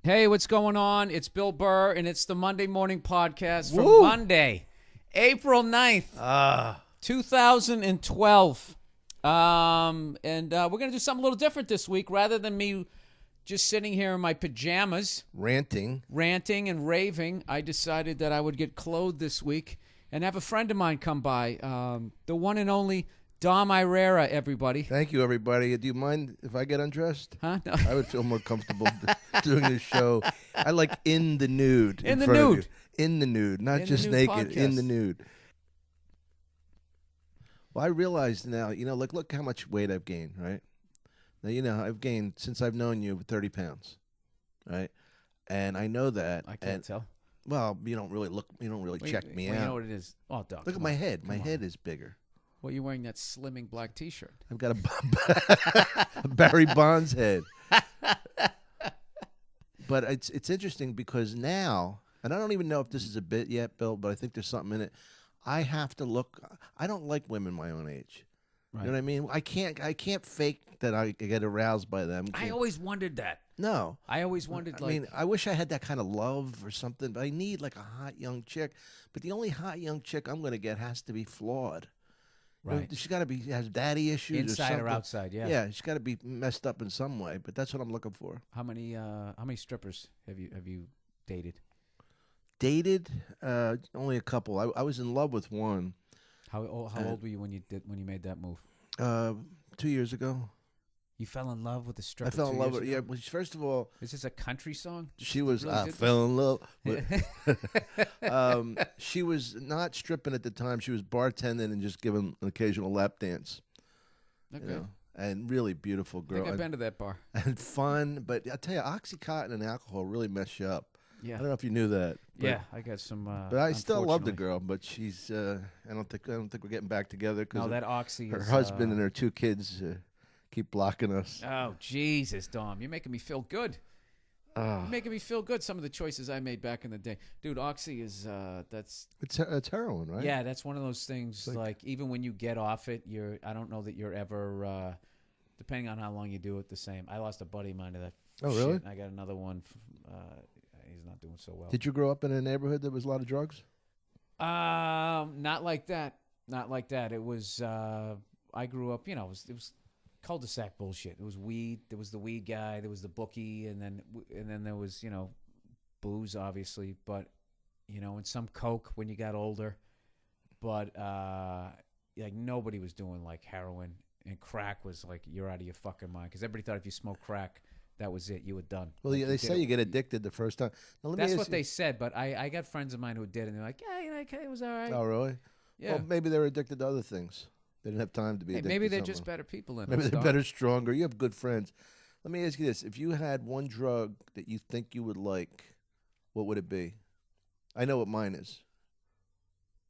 Hey, what's going on? It's Bill Burr, and it's the Monday Morning Podcast from Woo! Monday, April 9th, 2012. And we're going to do something a little different this week. Rather than me just sitting here in my pajamas, Ranting. and raving, I decided that I would get clothed this week and have a friend of mine come by, the one and only Dom Irrera, everybody. Thank you, everybody. Do you mind if I get undressed? Huh? No. I would feel more comfortable doing this show. I like in the nude. In the front of nude. you. In the nude. Not In just the nude naked. podcast. In the nude. Well, I realize now, look how much weight I've gained, right? Now, I've gained, since I've known you, 30 pounds, right? And I know that. I can't tell. Well, you don't really check me out. You know what it is? Oh, Doc. Look at my head. My head is bigger. Well, you're wearing that slimming black T-shirt. I've got a Barry Bonds head. But it's interesting because now, and I don't even know if this is a bit yet, Bill, but I think there's something in it. I have to look. I don't like women my own age. Right. You know what I mean? I can't fake that I get aroused by them. I always wondered that. No. I always wondered, I mean, I wish I had that kind of love or something, but I need like a hot young chick. But the only hot young chick I'm going to get has to be flawed. right. She's got to has daddy issues Inside or or outside, yeah. Yeah, she's got to be messed up in some way, but that's what I'm looking for. How many strippers have you dated? Dated, only a couple. I was in love with one. How old were you when you made that move? 2 years ago. You fell in love with a stripper. I fell in love with. 2 years Yeah, ago? well, first of all, Is this a country song? she was. really I did fell in love. But, she was not stripping at the time. She was bartending and just giving an occasional lap dance. Okay. And really beautiful I girl. think I've been to that bar. And fun, but I tell you, OxyContin and alcohol really mess you up. Yeah. I don't know if you knew that. But, Yeah, I got some. But I still love the unfortunately. girl. But she's. I don't think we're getting back together because No, that Oxy. her is, husband and her two kids keep blocking us. Oh Jesus, Dom, you're making me feel good. You're making me feel good. Some of the choices I made back in the day, dude. Oxy is that's. It's heroin, right? Yeah, that's one of those things. Like- Like even when you get off it, I don't know that you're ever. Depending on how long you do it, the same. I lost a buddy of mine to that. Oh, really? Shit, and I got another one. He's not doing so well. Did you grow up in a neighborhood that was a lot of drugs? Not like that. Not like that. It was. I grew up. It was cul-de-sac bullshit. It was weed. There was the weed guy. There was the bookie, and then there was booze, obviously, but and some coke when you got older. But like nobody was doing like heroin, and crack was like you're out of your fucking mind because everybody thought if you smoked crack, that was it. You were done. Well, Like, yeah, they say you get addicted the first time. Now, let me That's ask what you- they said, but I got friends of mine who did, and they're like, yeah, okay, it was all right. Oh, really? Yeah. Well, maybe they're addicted to other things. They didn't have time to be Hey, addicted maybe to they're something. just better people than Maybe us, they're dog. better, stronger. You have good friends. Let me ask you this. If you had one drug that you think you would like, what would it be? I know what mine is.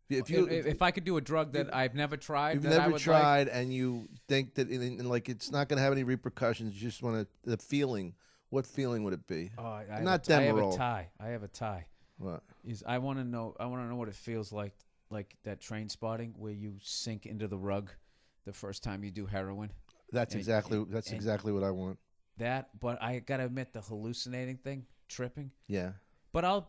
If I could do a drug that I've never tried, you've that I never would tried and you think that like it's not going to have any repercussions, you just want the feeling. What feeling would it be? like, Not I have a Demerol. tie. I have a tie. What? I want to know what it feels like that Trainspotting where you sink into the rug the first time you do heroin. That's And- exactly and- exactly what I want. But I gotta admit the hallucinating thing, tripping. Yeah. But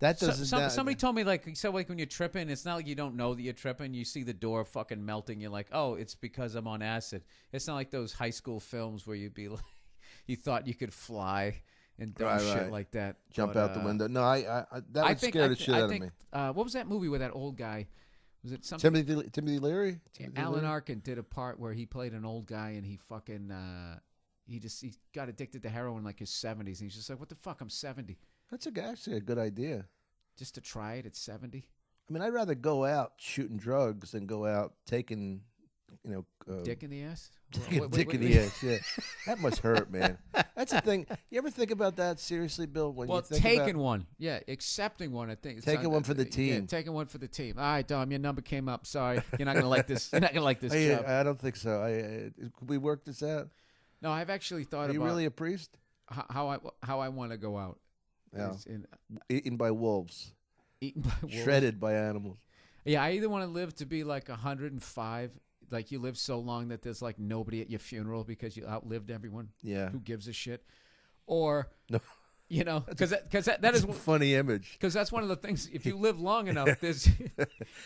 That doesn't. somebody told me like when you're tripping, it's not like you don't know that you're tripping. You see the door fucking melting. You're like, oh, it's because I'm on acid. It's not like those high school films where you'd be like, you thought you could fly and dumb Right, shit right. like that. Jump But, out the window. No, that would think- scare the shit out of me. What was that movie with that old guy? Was it something? Timothy Leary? Alan Arkin did a part where he played an old guy and he fucking he got addicted to heroin in like his 70s. And he's just like, what the fuck? I'm 70. That's actually a good idea. Just to try it at 70? I mean, I'd rather go out shooting drugs than go out taking, Dick in the ass? dick in the ass. Yeah, that must hurt, man. That's the thing. You ever think about that seriously, Bill? When Well, you think taking about, one. Yeah, accepting one, I think. It's Taking not- one for the Yeah, team. taking one for the team. All right, Dom, your number came up. Sorry. You're not going to like this. You're not going to like this job. I don't think so. Could we work this out? No, I've actually thought Are you about really a priest? how I want to go out. Yeah. Is in- Eaten by wolves, eaten by wolves. shredded by animals. Yeah, I either want to live to be like 105, like you live so long that there's like nobody at your funeral because you outlived everyone. Yeah. Who gives a shit? Or No. You know, because that is a funny image. Because that's one of the things. If you live long enough, there's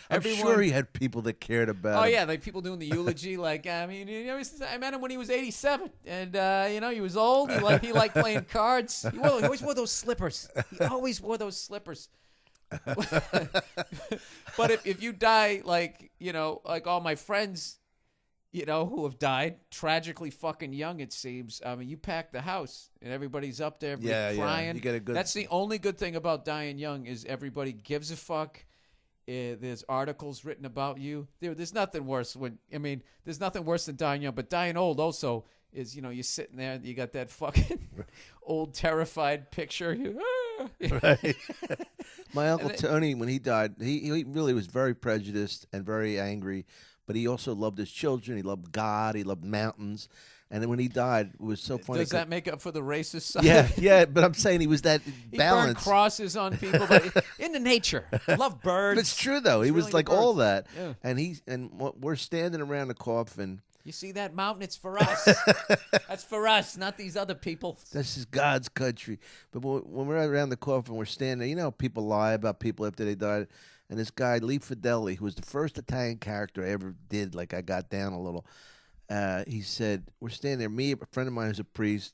I'm sure he had people that cared about. Oh him. yeah, like people doing the eulogy. Like I mean, you know, I met him when he was 87, and you know, he was old. He liked playing cards. He always wore those slippers. He always wore those slippers. But if you die, like, you know, like all my friends, you know, who have died tragically fucking young, it seems. I mean, you pack the house and everybody's up there crying. Yeah. You get a good. That's the only good thing about dying young is everybody gives a fuck. There's articles written about you. There's nothing worse there's nothing worse than dying young, but dying old also is, you know, you're sitting there, you got that fucking old terrified picture. Right. My Uncle Tony, when he died, he really was very prejudiced and very angry, but he also loved his children. He loved God. He loved mountains. And then when he died, it was so funny. Does that make up for the racist side? Yeah, but I'm saying he was that balance. He burned crosses on people, but into nature. Love birds. But it's true though. He was really like all that. Yeah. And we're standing around the coffin. You see that mountain? It's for us. That's for us, not these other people. This is God's country. But when we're around the coffin, we're standing. You know, people lie about people after they died. And this guy, Lee Fideli, who was the first Italian character I ever did, like I got down a little. He said, we're standing there, me, a friend of mine who's a priest,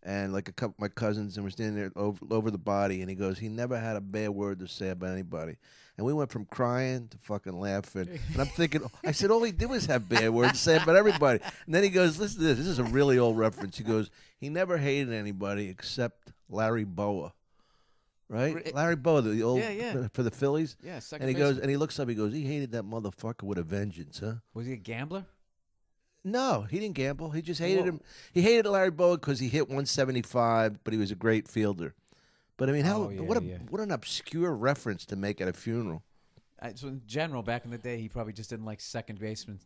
and like a couple of my cousins, and we're standing there over the body, and he goes, he never had a bad word to say about anybody. And we went from crying to fucking laughing. And I'm thinking, I said, all he did was have bad words to say about everybody. And then he goes, listen to this. This is a really old reference. He goes, he never hated anybody except Larry Boa. Right? Larry Boa, the old for the Phillies. Yeah, second And he baseman. goes, and he looks up, he goes, he hated that motherfucker with a vengeance, huh? Was he a gambler? No, he didn't gamble. He just hated him. He hated Larry Boa because he hit 175, but he was a great fielder. But I mean, what an obscure reference to make at a funeral. So in general, back in the day, he probably just didn't like second baseman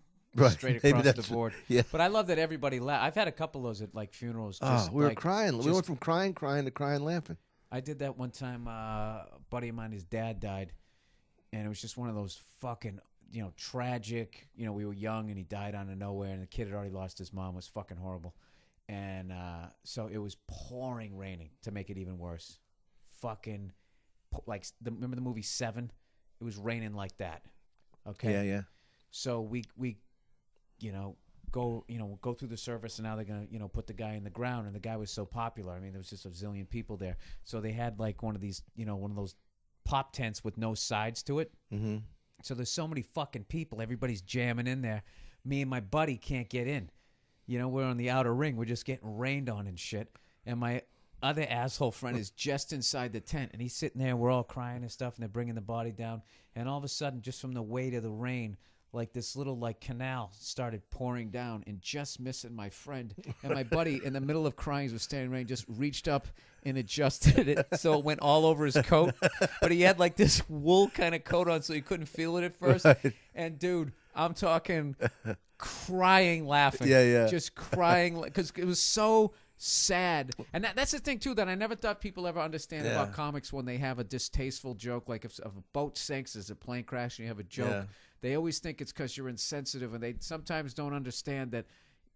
straight Maybe across the board. Yeah. But I love that everybody laughed. I've had a couple of those at like funerals. We were crying. We went from crying to crying, laughing. I did that one time. A buddy of mine, his dad died, and it was just one of those fucking, you know, tragic. You know, we were young, and he died out of nowhere, and the kid had already lost his mom. It was fucking horrible, and so it was pouring raining to make it even worse. Fucking, like, remember the movie Seven? It was raining like that. Okay. Yeah. So we go through the service, and now they're gonna, you know, put the guy in the ground, and the guy was so popular. I mean, there was just a zillion people there, so they had like one of those pop tents with no sides to it. Mm-hmm. So there's so many fucking people, everybody's jamming in there. Me and my buddy can't get in. You know, we're on the outer ring. We're just getting rained on and shit. And my other asshole friend is just inside the tent, and he's sitting there, and we're all crying and stuff, and they're bringing the body down. And all of a sudden, just from the weight of the rain, like this little like canal started pouring down and just missing my friend. And my buddy, in the middle of crying, was standing right, just reached up and adjusted it so it went all over his coat. But he had like this wool kind of coat on, so he couldn't feel it at first. Right. And dude, I'm talking crying, laughing. Yeah. Just crying because it was so sad. And that's the thing too that I never thought people ever understand about comics. When they have a distasteful joke, like if a boat sinks, there's a plane crash, and you have a joke, they always think it's because you're insensitive, and they sometimes don't understand that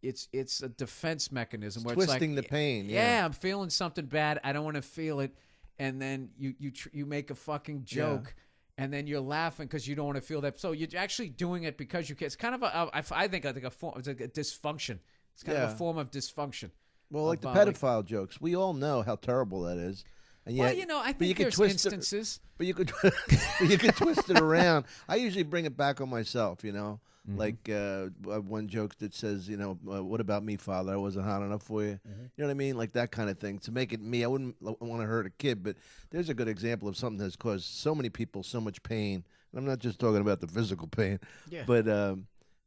it's a defense mechanism where twisting it's like, the pain. Yeah, I'm feeling something bad, I don't want to feel it, and then you make a fucking joke. And then you're laughing because you don't want to feel that. So you're actually doing it because you can. It's kind of I think a form. It's like a dysfunction. It's kind of a form of dysfunction. Well, like the pedophile jokes, we all know how terrible that is. And yet, well, you know, I think there's instances. But you could twist it around. I usually bring it back on myself, you know. Mm-hmm. Like one joke that says, you know, what about me, Father? I wasn't hot enough for you. Mm-hmm. You know what I mean? Like that kind of thing. To make it me, I wouldn't want to hurt a kid, but there's a good example of something that's caused so many people so much pain. And I'm not just talking about the physical pain, but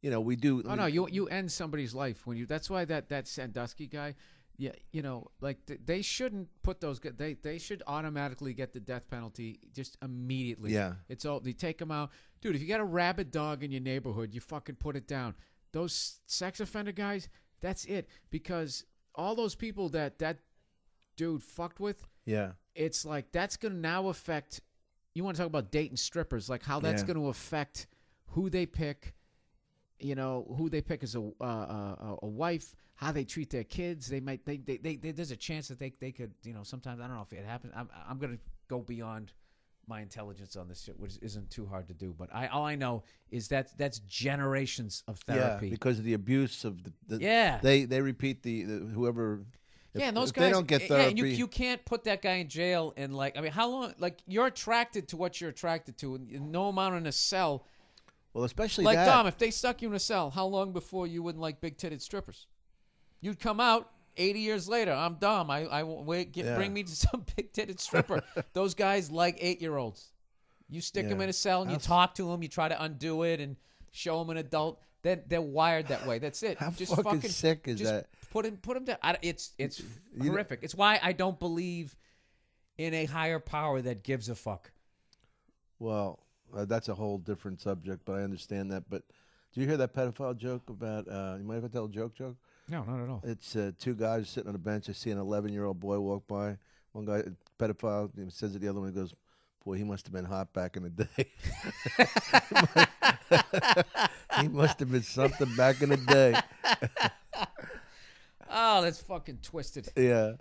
you know, we do. Oh no, you end somebody's life when you. That's why that Sandusky guy. Yeah, you know, like they shouldn't put those. They should automatically get the death penalty just immediately. Yeah, it's all they take them out, dude. If you got a rabid dog in your neighborhood, you fucking put it down. Those sex offender guys, that's it. Because all those people that dude fucked with, it's like that's gonna now affect. You want to talk about dating strippers, like how that's gonna affect who they pick. You know, who they pick as a wife, how they treat their kids. They might there's a chance that they could, you know, sometimes I don't know if it happens. I'm gonna go beyond my intelligence on this shit, which isn't too hard to do. But all I know is that's generations of therapy. Yeah, because of the abuse of the yeah. They repeat the whoever. Yeah, and those if guys, they don't get therapy. Yeah, and you can't put that guy in jail. And like, I mean, how long? Like, you're attracted to what you're attracted to, and no amount in a cell. Well, especially like that. Dom, if they stuck you in a cell, how long before you wouldn't like big-titted strippers? You'd come out 80 years later. I'm Dom. Bring me to some big-titted stripper. Those guys like 8-year-olds. You stick them in a cell and you talk to them. You try to undo it and show them an adult. They're wired that way. That's it. How just fucking sick is that? Put him down. It's horrific. It's why I don't believe in a higher power that gives a fuck. Well, that's a whole different subject, but I understand that. But do you hear that pedophile joke about? You might have to tell a joke. No, not at all. It's two guys sitting on a bench. I see an 11-year-old boy walk by. One guy, pedophile, says to the other one, he goes, "Boy, he must have been hot back in the day." He must have been something back in the day. Oh, that's fucking twisted. Yeah.